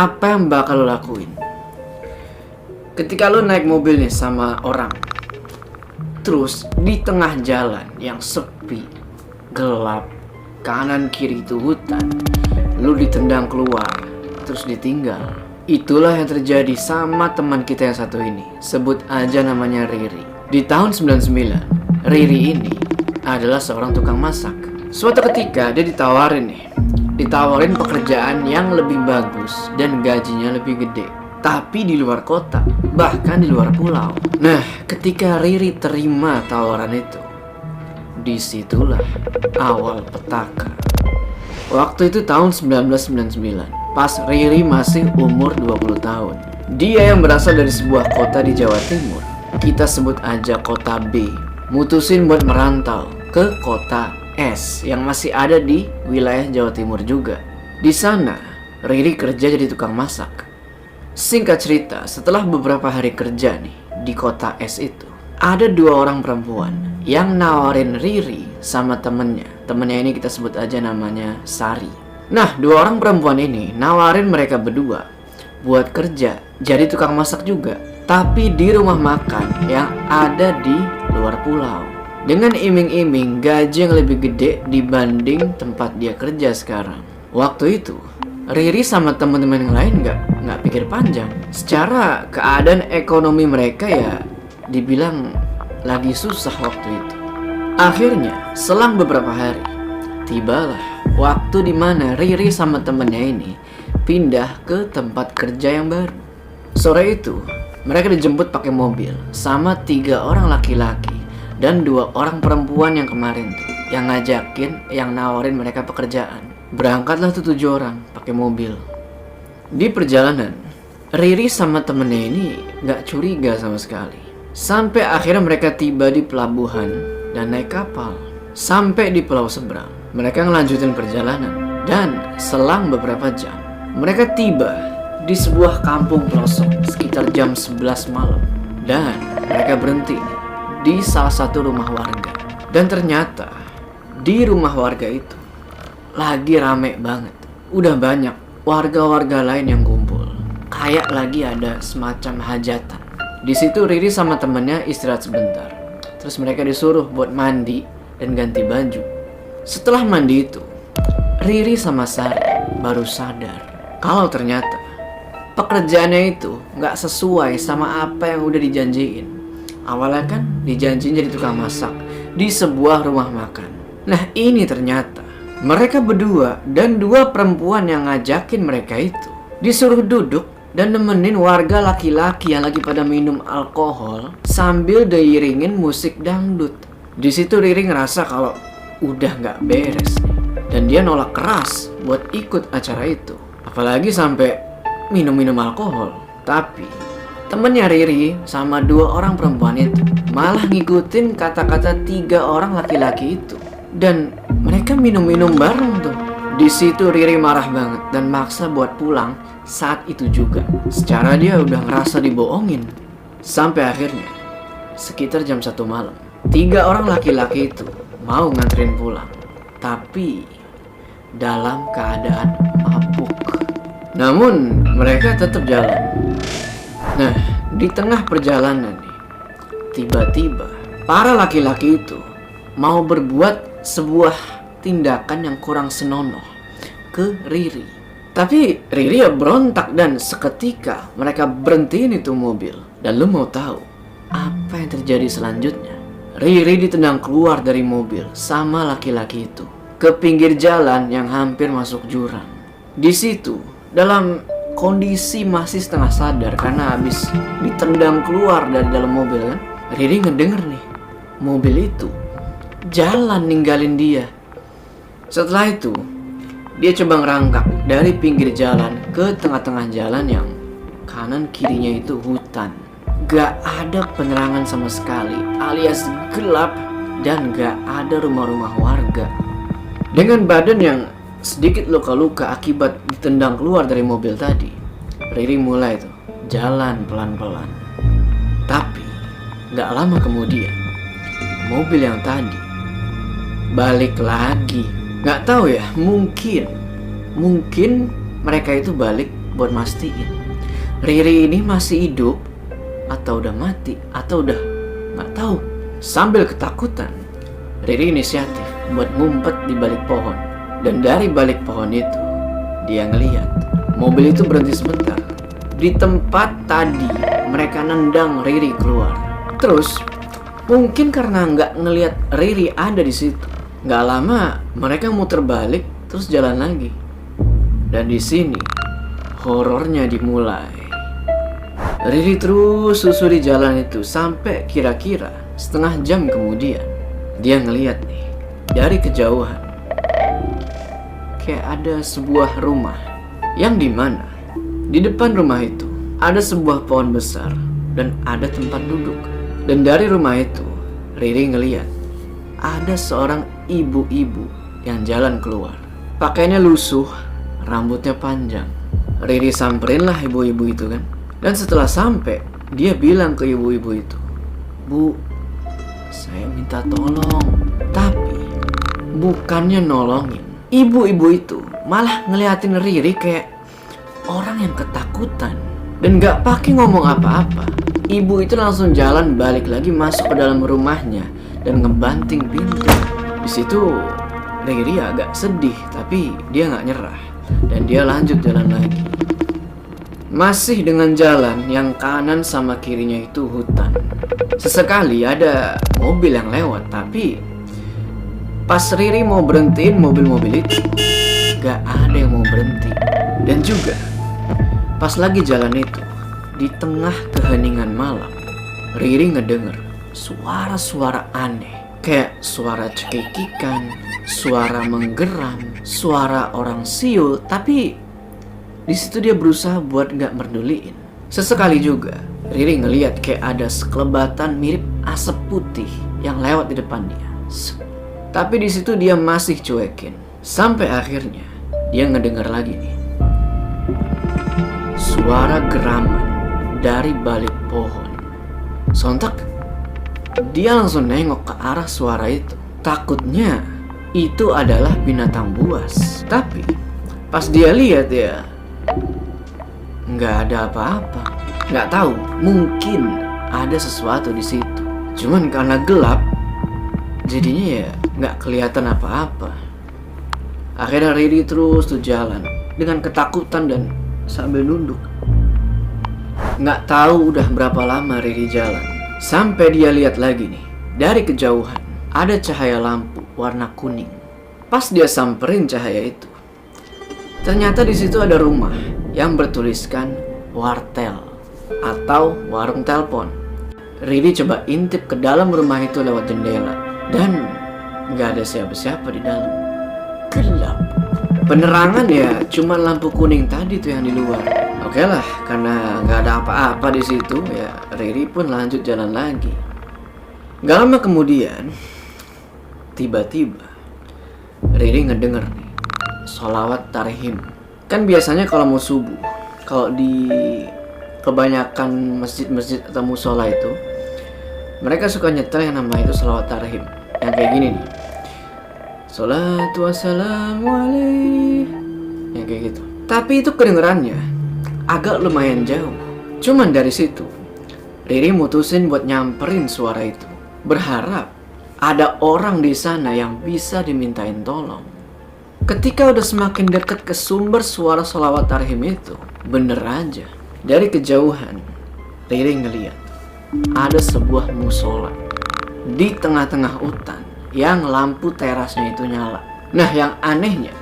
Apa yang bakal lo lakuin ketika lo naik mobil nih sama orang, terus di tengah jalan yang sepi, gelap, kanan kiri itu hutan, lo ditendang keluar, terus ditinggal? Itulah yang terjadi sama teman kita yang satu ini. Sebut aja namanya Riri. Di tahun 99, Riri ini adalah seorang tukang masak. Suatu ketika dia ditawarin pekerjaan yang lebih bagus dan gajinya lebih gede, tapi di luar kota, bahkan di luar pulau. Nah, ketika Riri terima tawaran itu, disitulah awal petaka. Waktu itu tahun 1999, pas Riri masih umur 20 tahun. Dia yang berasal dari sebuah kota di Jawa Timur, kita sebut aja kota B, mutusin buat merantau ke kota S yang masih ada di wilayah Jawa Timur juga. Di sana, Riri kerja jadi tukang masak. Singkat cerita, setelah beberapa hari kerja nih di kota S itu, ada 2 orang perempuan yang nawarin Riri sama temennya. Temennya ini kita sebut aja namanya Sari. Nah, 2 orang perempuan ini nawarin mereka berdua buat kerja jadi tukang masak juga, tapi di rumah makan yang ada di luar pulau, dengan iming-iming gaji yang lebih gede dibanding tempat dia kerja sekarang. Waktu itu Riri sama teman-teman yang lain nggak pikir panjang. Secara keadaan ekonomi mereka ya dibilang lagi susah waktu itu. Akhirnya selang beberapa hari, tibalah waktu dimana Riri sama temennya ini pindah ke tempat kerja yang baru. Sore itu mereka dijemput pakai mobil sama 3 orang laki-laki dan 2 orang perempuan yang kemarin tuh, yang ngajakin, yang nawarin mereka pekerjaan. Berangkatlah tuh 7 orang pakai mobil. Di perjalanan, Riri sama temennya ini gak curiga sama sekali. Sampai akhirnya mereka tiba di pelabuhan dan naik kapal. Sampai di pulau seberang, mereka ngelanjutin perjalanan. Dan selang beberapa jam, mereka tiba di sebuah kampung pelosok sekitar jam 11 malam. Dan mereka berhenti di salah satu rumah warga. Dan ternyata di rumah warga itu lagi rame banget. Udah banyak warga-warga lain yang kumpul, kayak lagi ada semacam hajatan. Di situ Riri sama temennya istirahat sebentar. Terus mereka disuruh buat mandi dan ganti baju. Setelah mandi itu, Riri sama Sari baru sadar kalau ternyata pekerjaannya itu gak sesuai sama apa yang udah dijanjiin. Awalnya kan dijanjiin jadi tukang masak di sebuah rumah makan. Nah, ini ternyata mereka berdua dan 2 perempuan yang ngajakin mereka itu disuruh duduk dan nemenin warga laki-laki yang lagi pada minum alkohol sambil diiringin musik dangdut. Di situ Riri ngerasa kalau udah nggak beres nih, dan dia nolak keras buat ikut acara itu, apalagi sampai minum-minum alkohol. Tapi temennya Riri sama 2 orang perempuan itu malah ngikutin kata-kata 3 orang laki-laki itu, dan mereka minum-minum bareng tuh. Di situ Riri marah banget dan maksa buat pulang saat itu juga. Secara dia udah ngerasa dibohongin. Sampai akhirnya sekitar jam 1 malam, 3 orang laki-laki itu mau nganterin pulang, tapi dalam keadaan mabuk. Namun mereka tetap jalan. Nah, di tengah perjalanan nih, tiba-tiba para laki-laki itu mau berbuat sebuah tindakan yang kurang senonoh ke Riri. Tapi Riri ya berontak, dan seketika mereka berhentiin itu mobil. Dan lu mau tahu apa yang terjadi selanjutnya? Riri ditendang keluar dari mobil sama laki-laki itu ke pinggir jalan yang hampir masuk jurang. Di situ dalam kondisi masih setengah sadar karena habis ditendang keluar dari dalam mobil kan, Riri ngedenger nih mobil itu jalan ninggalin dia. Setelah itu dia coba ngerangkak dari pinggir jalan ke tengah-tengah jalan yang kanan kirinya itu hutan. Gak ada penerangan sama sekali, alias gelap, dan gak ada rumah-rumah warga. Dengan badan yang sedikit luka-luka akibat ditendang keluar dari mobil tadi, Riri mulai tuh jalan pelan-pelan. Tapi gak lama kemudian mobil yang tadi balik lagi. Gak tahu ya, mungkin mereka itu balik buat mastiin Riri ini masih hidup atau udah mati atau udah nggak tahu. Sambil ketakutan, Riri inisiatif buat ngumpet di balik pohon. Dan dari balik pohon itu, dia ngeliat mobil itu berhenti sebentar di tempat tadi mereka nendang Riri keluar. Terus mungkin karena nggak ngeliat Riri ada di situ, nggak lama mereka muter balik terus jalan lagi. Dan di sini horornya dimulai. Riri terus susuri jalan itu sampai kira-kira setengah jam kemudian. Dia ngeliat nih dari kejauhan kayak ada sebuah rumah yang dimana di depan rumah itu ada sebuah pohon besar dan ada tempat duduk. Dan dari rumah itu Riri ngeliat ada seorang ibu-ibu yang jalan keluar. Pakaiannya lusuh, rambutnya panjang. Riri samperin lah ibu-ibu itu kan. Dan setelah sampai, dia bilang ke ibu-ibu itu, "Bu, saya minta tolong." Tapi bukannya nolongin, ibu-ibu itu malah ngeliatin Riri kayak orang yang ketakutan. Dan gak pakai ngomong apa-apa, ibu itu langsung jalan balik lagi masuk ke dalam rumahnya dan ngebanting pintu. Di situ Riri agak sedih, tapi dia gak nyerah dan dia lanjut jalan lagi. Masih dengan jalan yang kanan sama kirinya itu hutan. Sesekali ada mobil yang lewat, tapi pas Riri mau berhentiin mobil-mobil itu, gak ada yang mau berhenti. Dan juga pas lagi jalan itu, di tengah keheningan malam, Riri ngedenger suara-suara aneh. Kayak suara cekikikan, suara menggeram, suara orang siul, tapi di situ dia berusaha buat gak merduliin. Sesekali juga Riri ngeliat kayak ada sekelebatan mirip asap putih yang lewat di depan dia. Tapi di situ dia masih cuekin. Sampai akhirnya dia ngedengar lagi nih suara geraman dari balik pohon. Sontak dia langsung nengok ke arah suara itu. Takutnya itu adalah binatang buas. Tapi pas dia lihat ya nggak ada apa-apa. Nggak tahu, mungkin ada sesuatu di situ. Cuman karena gelap, jadinya ya nggak kelihatan apa-apa. Akhirnya Riri terus tuh jalan dengan ketakutan dan sambil nunduk. Nggak tahu udah berapa lama Riri jalan, sampai dia lihat lagi nih dari kejauhan ada cahaya lampu warna kuning. Pas dia samperin cahaya itu, ternyata di situ ada rumah yang bertuliskan wartel atau warung telepon. Riri coba intip ke dalam rumah itu lewat jendela dan nggak ada siapa-siapa di dalam. Gelap. Penerangan ya cuma lampu kuning tadi tuh yang di luar. Oke lah, karena nggak ada apa-apa di situ ya Riri pun lanjut jalan lagi. Gak lama kemudian, tiba-tiba Riri ngedenger nih sholawat tarhim. Kan biasanya kalau mau subuh, kalau di kebanyakan masjid-masjid atau musola itu, mereka suka nyetel yang namanya itu sholawat tarhim. Yang kayak gini nih, sholatu wassalamu alaih, yang kayak gitu. Tapi itu kedengerannya agak lumayan jauh. Cuman dari situ Riri mutusin buat nyamperin suara itu, berharap ada orang di sana yang bisa dimintain tolong. Ketika udah semakin dekat ke sumber suara sholawat tarhim itu, bener aja dari kejauhan Riri ngeliat ada sebuah musola di tengah-tengah hutan yang lampu terasnya itu nyala. Nah yang anehnya,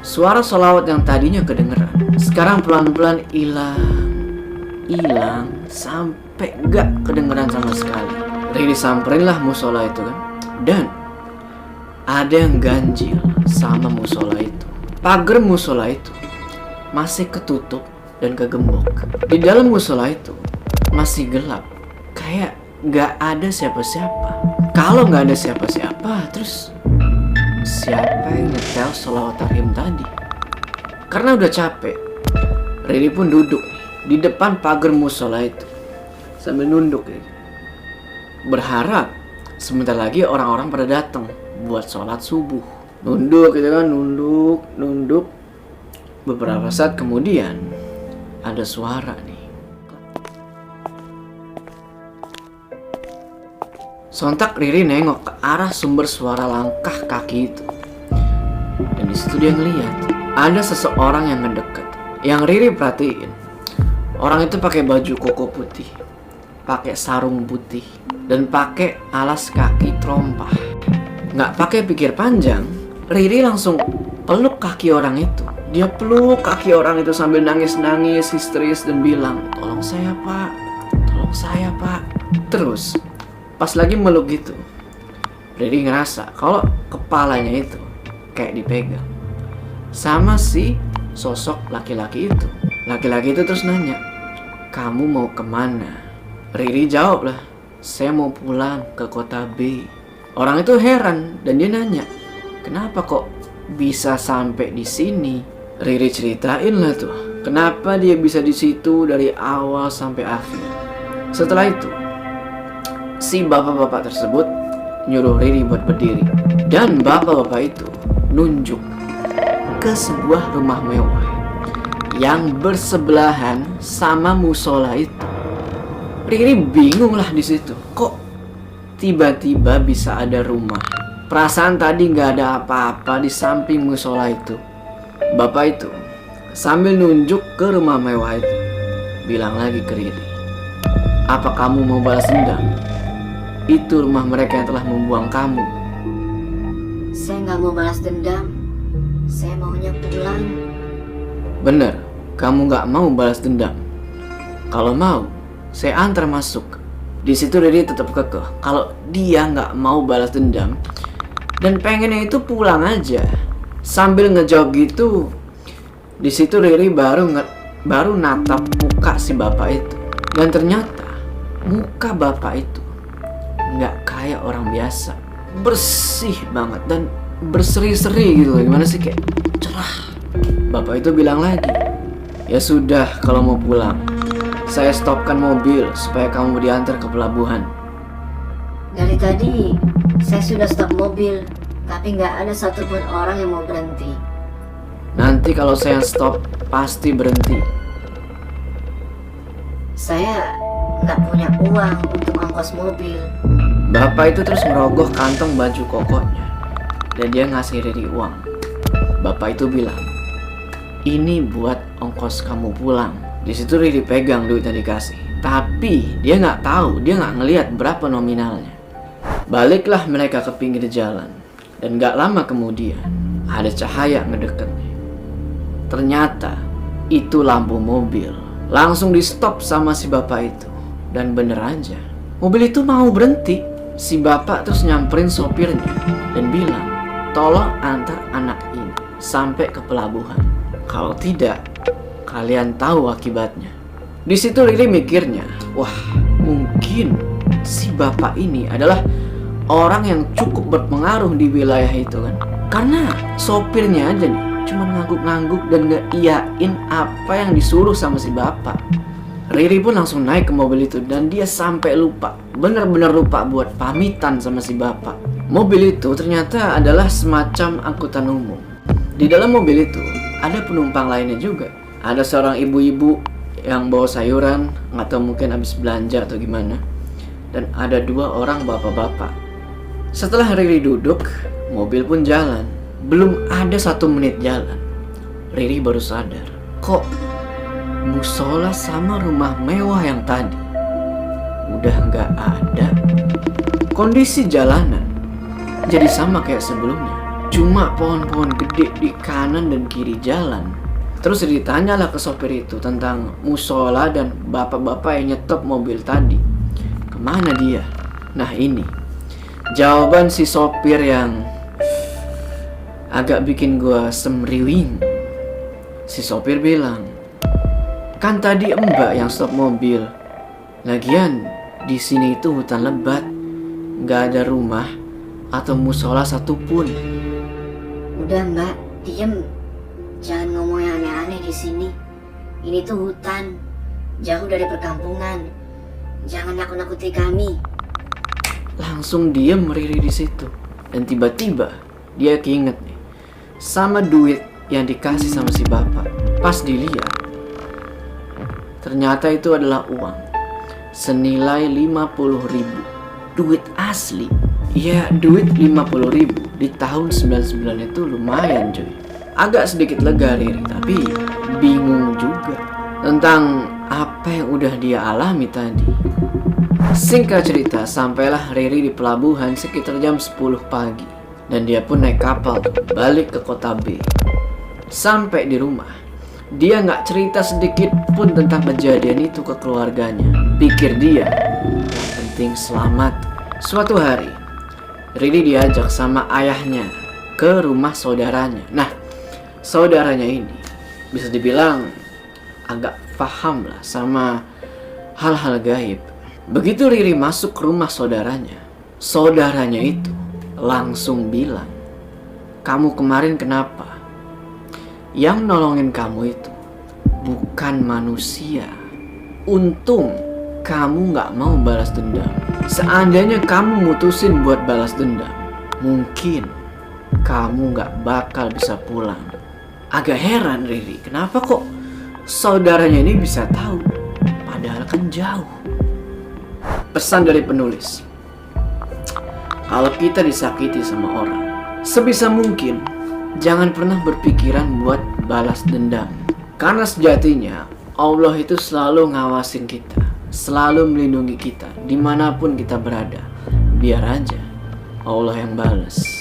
suara sholawat yang tadinya kedengeran sekarang pelan-pelan hilang sampai gak kedengeran sama sekali. Riri samperin lah musola itu kan, dan ada yang ganjil sama musola itu. Pagar musola itu masih ketutup dan kegembok. Di dalam musola itu masih gelap, kayak gak ada siapa-siapa. Kalau gak ada siapa-siapa, terus siapa yang nyetel sholawat tarhim tadi? Karena udah capek, Riri pun duduk di depan pagar musola itu sambil nunduk ya, berharap sebentar lagi orang-orang pada datang buat sholat subuh. Nunduk gitu kan, nunduk. Beberapa saat kemudian ada suara nih. Sontak Riri nengok ke arah sumber suara langkah kaki itu. Dan di situ dia ngeliat ada seseorang yang ngedeket. Yang Riri perhatiin, orang itu pakai baju koko putih, pakai sarung putih, dan pakai alas kaki terompah. Nggak pakai pikir panjang, Riri langsung peluk kaki orang itu. Dia peluk kaki orang itu sambil nangis-nangis histeris dan bilang, "Tolong saya pak, tolong saya pak." Terus pas lagi meluk gitu, Riri ngerasa kalau kepalanya itu kayak dipegang sama si sosok laki-laki itu. Laki-laki itu terus nanya, "Kamu mau kemana?" Riri jawab lah, "Saya mau pulang ke kota B." Orang itu heran dan dia nanya, "Kenapa kok bisa sampai di sini?" Riri ceritain lah tuh, kenapa dia bisa di situ dari awal sampai akhir. Setelah itu, si bapak-bapak tersebut nyuruh Riri buat berdiri. Dan bapak-bapak itu nunjuk ke sebuah rumah mewah yang bersebelahan sama musola itu. Riri bingung lah di situ. Kok tiba-tiba bisa ada rumah? Perasaan tadi nggak ada apa-apa di samping musola itu. Bapak itu sambil nunjuk ke rumah mewah itu bilang lagi ke Riri, "Apa kamu mau balas dendam? Itu rumah mereka yang telah membuang kamu." "Saya nggak mau balas dendam. Saya maunya pulang." "Bener, kamu nggak mau balas dendam. Kalau mau, saya antar masuk." Di situ Riri tetap kekeh kalau dia nggak mau balas dendam dan pengennya itu pulang aja. Sambil ngejawab gitu, di situ Riri baru natap muka si bapak itu. Dan ternyata muka bapak itu nggak kayak orang biasa, bersih banget dan berseri-seri gitu. Gimana sih, kayak cerah. Bapak itu bilang lagi, "Ya sudah, kalau mau pulang, saya stopkan mobil supaya kamu diantar ke pelabuhan." "Dari tadi saya sudah stop mobil, tapi nggak ada satupun orang yang mau berhenti." "Nanti kalau saya stop, pasti berhenti." "Saya nggak punya uang untuk ongkos mobil." Bapak itu terus merogoh kantong baju kokonya dan dia ngasih Riri uang. Bapak itu bilang, "Ini buat ongkos kamu pulang." Di situ Riri pegang duit yang dikasih, tapi dia nggak tahu, dia nggak ngelihat berapa nominalnya. Baliklah mereka ke pinggir jalan dan nggak lama kemudian ada cahaya ngedeketnya. Ternyata itu lampu mobil. Langsung di stop sama si bapak itu. Dan bener aja, mobil itu mau berhenti. Si bapak terus nyamperin sopirnya dan bilang, "Tolong antar anak ini sampai ke pelabuhan. Kalau tidak, kalian tahu akibatnya." Di situ Riri mikirnya, wah, mungkin si bapak ini adalah orang yang cukup berpengaruh di wilayah itu kan. Karena sopirnya aja nih cuma ngangguk-ngangguk dan ngeiyain apa yang disuruh sama si bapak. Riri pun langsung naik ke mobil itu dan dia sampai lupa, bener-bener lupa buat pamitan sama si bapak. Mobil itu ternyata adalah semacam angkutan umum. Di dalam mobil itu ada penumpang lainnya juga. Ada seorang ibu-ibu yang bawa sayuran, nggak tahu mungkin habis belanja atau gimana. Dan ada 2 orang bapak-bapak. Setelah Riri duduk, mobil pun jalan. Belum ada 1 menit jalan, Riri baru sadar, kok musola sama rumah mewah yang tadi udah nggak ada. Kondisi jalanan jadi sama kayak sebelumnya, cuma pohon-pohon gede di kanan dan kiri jalan. Terus ditanyalah ke sopir itu tentang musola dan bapak-bapak yang nyetop mobil tadi. Kemana dia? Nah ini jawaban si sopir yang agak bikin gua semriwing. Si sopir bilang, "Kan tadi Mbak yang stop mobil. Lagian di sini itu hutan lebat, nggak ada rumah atau musola satupun." "Udah Mbak, diem. Jangan ngomong yang aneh-aneh di sini. Ini tuh hutan, jauh dari perkampungan. Jangan nakut-nakuti kami." Langsung diem Riri di situ. Dan tiba-tiba dia keinget nih sama duit yang dikasih sama si bapak. Pas dilihat, Ternyata itu adalah uang senilai 50.000. Duit asli. Ya, duit 50.000 di tahun 99 itu lumayan cuy. Agak sedikit lega Riri, tapi bingung juga tentang apa yang udah dia alami tadi. Singkat cerita, sampailah Riri di pelabuhan sekitar jam 10 pagi. Dan dia pun naik kapal balik ke kota B. Sampai di rumah, dia nggak cerita sedikit pun tentang kejadian itu ke keluarganya. Pikir dia, yang penting selamat. Suatu hari, Riri diajak sama ayahnya ke rumah saudaranya. Nah, saudaranya ini bisa dibilang agak paham lah sama hal-hal gaib. Begitu Riri masuk ke rumah saudaranya itu langsung bilang, "Kamu kemarin kenapa? Yang nolongin kamu itu bukan manusia. Untung kamu gak mau balas dendam. Seandainya kamu mutusin buat balas dendam, mungkin kamu gak bakal bisa pulang." Agak heran Riri, kenapa kok saudaranya ini bisa tahu? Padahal kan jauh. Pesan dari penulis, kalau kita disakiti sama orang, sebisa mungkin jangan pernah berpikiran buat balas dendam. Karena sejatinya Allah itu selalu ngawasin kita, selalu melindungi kita dimanapun kita berada. Biar aja Allah yang balas.